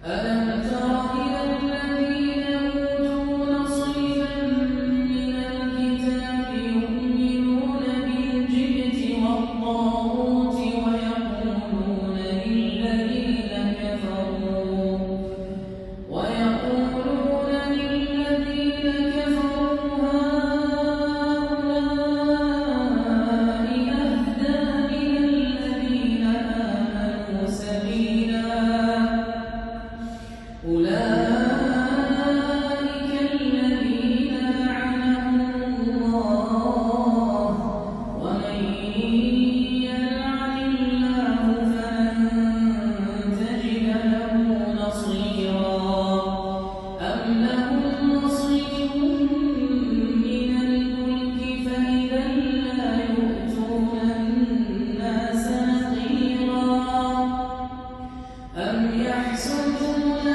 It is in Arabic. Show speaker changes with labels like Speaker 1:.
Speaker 1: ألم تر إلى الذين أوتوا نصيبا من الكتاب يؤمنون بالجبت والطاغوت ويقولون للذين كفروا هؤلاء أهدى من الذين آمنوا سبيلا أولئك الذين لعنهم الله ومن يلعن الله فلن تجد له نصيرا أم لهم نصيب من الملك فإذا لا يؤتون الناس نقيرا أم يحسدون